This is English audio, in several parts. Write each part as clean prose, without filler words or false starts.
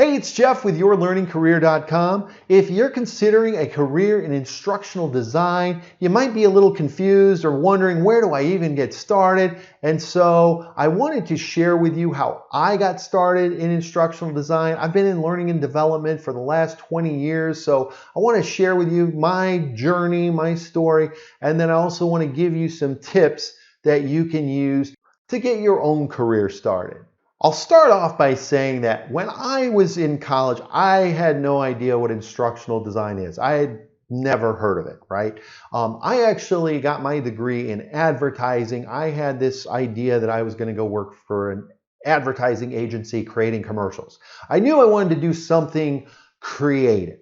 Hey, it's Jeff with YourLearningCareer.com. If you're considering a career in instructional design, you might be a little confused or wondering, where do I even get started? And so I wanted to share with you how I got started in instructional design. I've been in learning and development for the last 20 years, so I want to share with you my journey, my story, and then I also want to give you some tips that you can use to get your own career started. I'll start off by saying that when I was in college, I had no idea what instructional design is. I had never heard of it, right? I actually got my degree in advertising. I had this idea that I was going to go work for an advertising agency creating commercials. I knew I wanted to do something creative.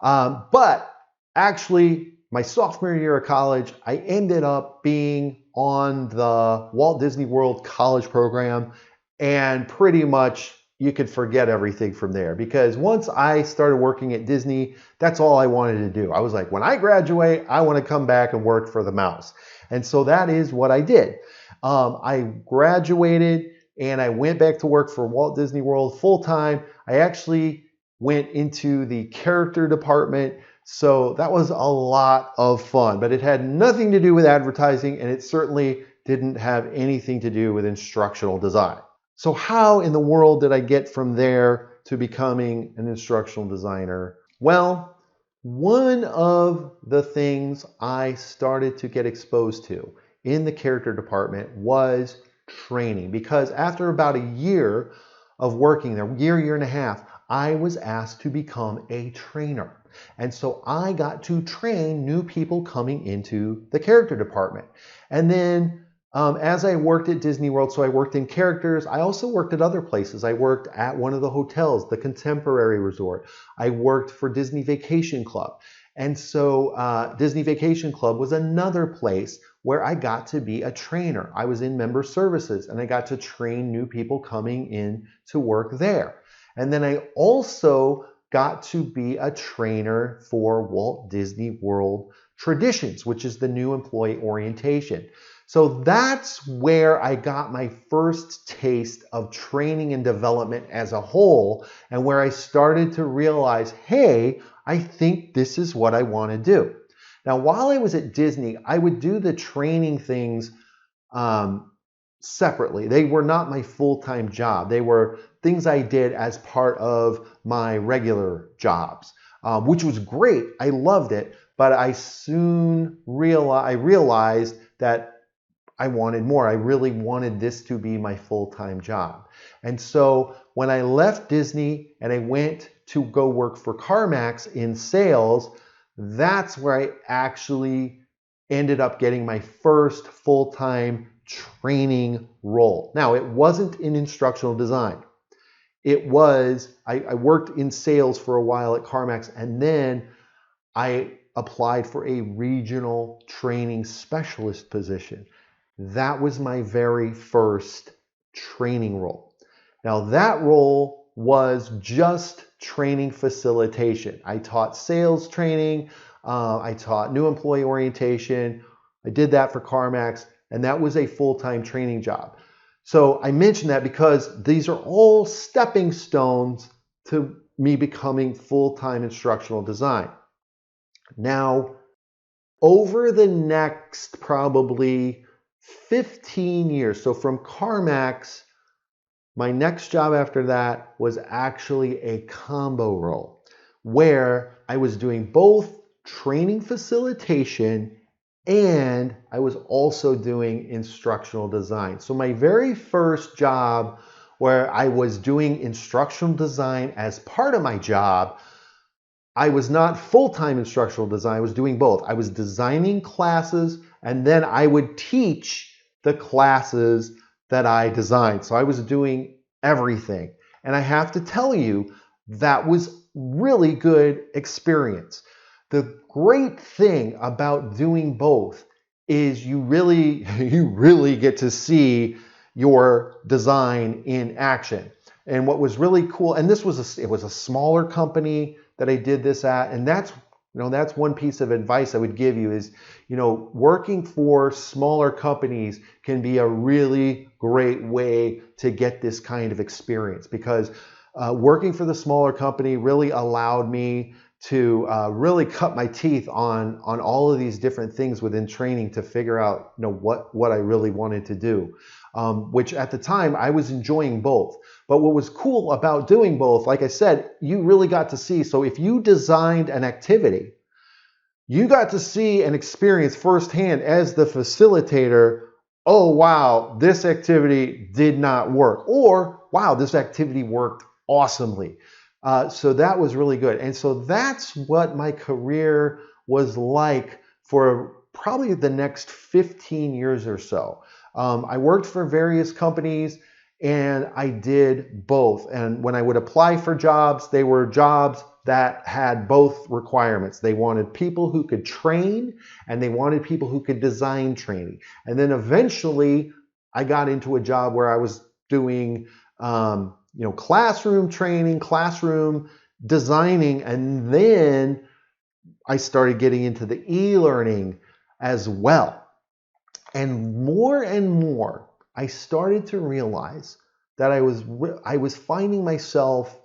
But actually, my sophomore year of college, I ended up being on the Walt Disney World college program. And pretty much you could forget everything from there, because once I started working at Disney, that's all I wanted to do. I was like, when I graduate, I want to come back and work for the mouse. And so that is what I did. I graduated and I went back to work for Walt Disney World full time. I actually went into the character department. So that was a lot of fun, but it had nothing to do with advertising, and it certainly didn't have anything to do with instructional design. So how in the world did I get from there to becoming an instructional designer? Well, one of the things I started to get exposed to in the character department was training, because after about a year of working there, year and a half, I was asked to become a trainer. And so I got to train new people coming into the character department. And then as I worked at Disney World, so I worked in characters, I also worked at other places. I worked at one of the hotels, the Contemporary Resort. I worked for Disney Vacation Club. And so Disney Vacation Club was another place where I got to be a trainer. I was in member services and I got to train new people coming in to work there. And then I also got to be a trainer for Walt Disney World Traditions, which is the new employee orientation. So that's where I got my first taste of training and development as a whole, and where I started to realize, hey, I think this is what I want to do. Now, while I was at Disney, I would do the training things separately. They were not my full-time job. They were things I did as part of my regular jobs, which was great. I loved it, but I soon realized that I wanted more. I really wanted this to be my full-time job. And so when I left Disney and I went to go work for CarMax in sales, that's where I actually ended up getting my first full-time training role. Now, it wasn't in instructional design. It was, I worked in sales for a while at CarMax, and then I applied for a regional training specialist position. That was my very first training role. Now, that role was just training facilitation. I taught sales training, I taught new employee orientation. I did that for CarMax, and that was a full-time training job. So I mention that because these are all stepping stones to me becoming full-time instructional design. Now, over the next probably 15 years, so from CarMax, my next job after that was actually a combo role where I was doing both training facilitation and I was also doing instructional design. So my very first job where I was doing instructional design as part of my job, I was not full-time instructional design, I was doing both. I was designing classes and then I would teach the classes that I designed. So I was doing everything. And I have to tell you, that was really good experience. The great thing about doing both is you really get to see your design in action. And what was really cool, and it was a smaller company that I did this at, and that's one piece of advice I would give you is, working for smaller companies can be a really great way to get this kind of experience, because Working for the smaller company really allowed me to really cut my teeth on all of these different things within training to figure out, what I really wanted to do. Which at the time I was enjoying both. But what was cool about doing both, like I said, you really got to see. So if you designed an activity, you got to see and experience firsthand as the facilitator, oh wow, this activity did not work, or wow, this activity worked awesomely. So that was really good. And so that's what my career was like for probably the next 15 years or so. I worked for various companies and I did both. And when I would apply for jobs, they were jobs that had both requirements. They wanted people who could train and they wanted people who could design training. And then eventually I got into a job where I was doing classroom training, classroom designing, and then I started getting into the e-learning as well. And more, I started to realize that I was finding myself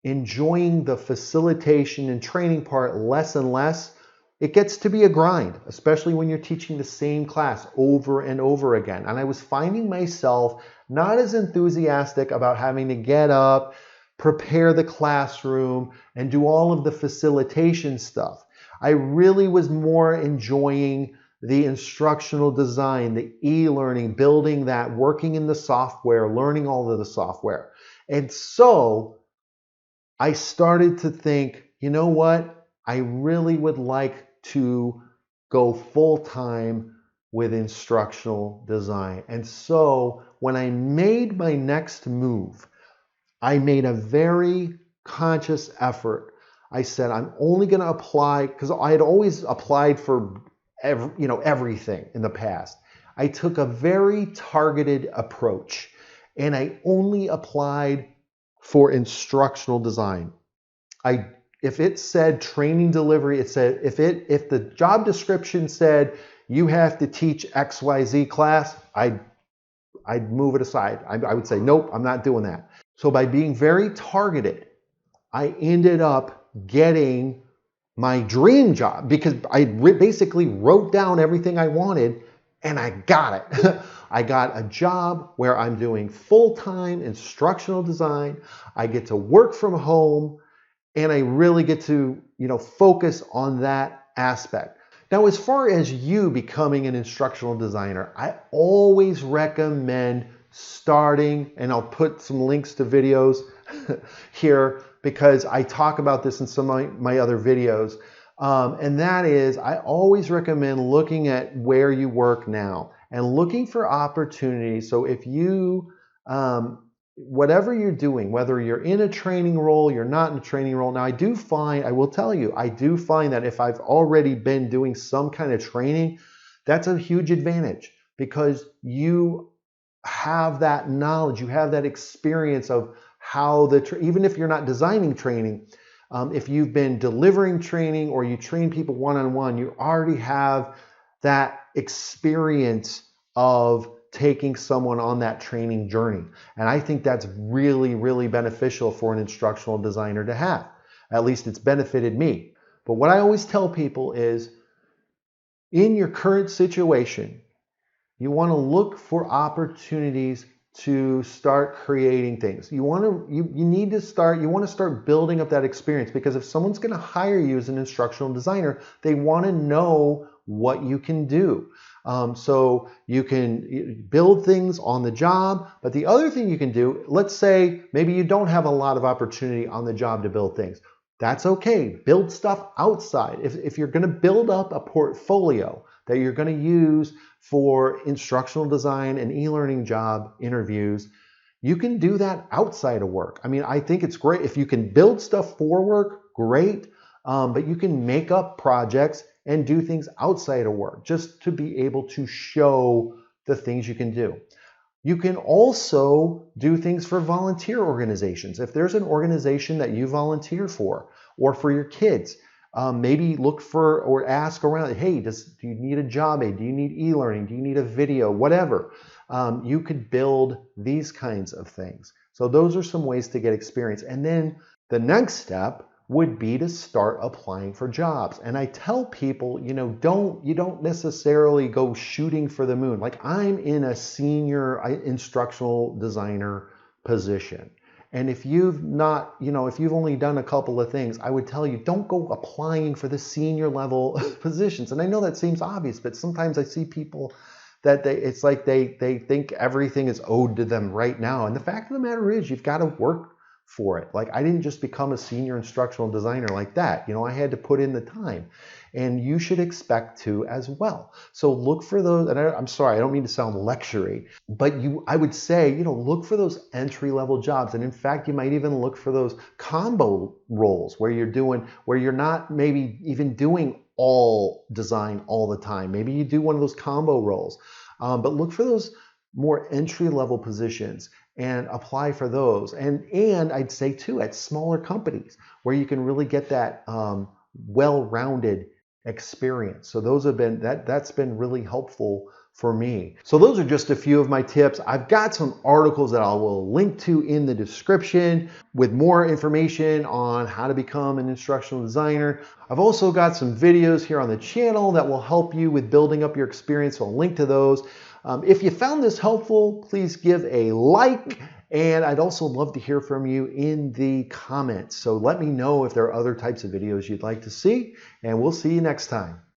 enjoying the facilitation and training part less and less. It gets to be a grind, especially when you're teaching the same class over and over again. And I was finding myself not as enthusiastic about having to get up, prepare the classroom, and do all of the facilitation stuff. I really was more enjoying the instructional design, the e-learning, building that, working in the software, learning all of the software. And so I started to think, you know what? I really would like to go full-time with instructional design. And so when I made my next move, I made a very conscious effort. I said, I'm only going to apply, because I had always applied for everything in the past. I took a very targeted approach and I only applied for instructional design. If it said training delivery, it said, if the job description said you have to teach XYZ class, I'd move it aside. I would say, nope, I'm not doing that. So by being very targeted, I ended up getting my dream job because I basically wrote down everything I wanted and I got it. I got a job where I'm doing full-time instructional design. I get to work from home and I really get to, focus on that aspect. Now, as far as you becoming an instructional designer, I always recommend starting, and I'll put some links to videos here because I talk about this in some of my other videos. And that is, I always recommend looking at where you work now and looking for opportunities. So if you, whatever you're doing, whether you're in a training role, you're not in a training role. Now I will tell you, I do find that if I've already been doing some kind of training, that's a huge advantage because you have that knowledge, you have that experience of how even if you're not designing training, if you've been delivering training or you train people one-on-one, you already have that experience of taking someone on that training journey. And I think that's really, really beneficial for an instructional designer to have. At least it's benefited me. But what I always tell people is, in your current situation, you want to look for opportunities to start creating things. You want to start building up that experience, because if someone's going to hire you as an instructional designer, they want to know what you can do. So you can build things on the job, but the other thing you can do, let's say maybe you don't have a lot of opportunity on the job to build things. That's okay. Build stuff outside. If you're going to build up a portfolio that you're going to use for instructional design and e-learning job interviews, you can do that outside of work. I mean, I think it's great. If you can build stuff for work, great. But you can make up projects and do things outside of work just to be able to show the things you can do. You can also do things for volunteer organizations. If there's an organization that you volunteer for, or for your kids, maybe look for or ask around, hey, do you need a job aid? Do you need e-learning? Do you need a video? Whatever. You could build these kinds of things. So those are some ways to get experience. And then the next step would be to start applying for jobs. And I tell people, you know, you don't necessarily go shooting for the moon. Like, I'm in a senior instructional designer position. And if you've not, you know, if you've only done a couple of things, I would tell you, don't go applying for the senior level positions. And I know that seems obvious, but sometimes I see people that it's like they think everything is owed to them right now. And the fact of the matter is, you've got to work for it. Like, I didn't just become a senior instructional designer like that. You know, I had to put in the time, and you should expect to as well. So look for those, and I'm sorry, I don't mean to sound lectury, but I would say, you know, look for those entry-level jobs. And in fact, you might even look for those combo roles where you're not maybe even doing all design all the time. Maybe you do one of those combo roles, but look for those more entry-level positions and apply for those. And I'd say too, at smaller companies where you can really get that well-rounded experience. So those have been, that's been really helpful for me. So those are just a few of my tips. I've got some articles that I will link to in the description with more information on how to become an instructional designer. I've also got some videos here on the channel that will help you with building up your experience. So I'll link to those. If you found this helpful, please give a like, and I'd also love to hear from you in the comments. So let me know if there are other types of videos you'd like to see, and we'll see you next time.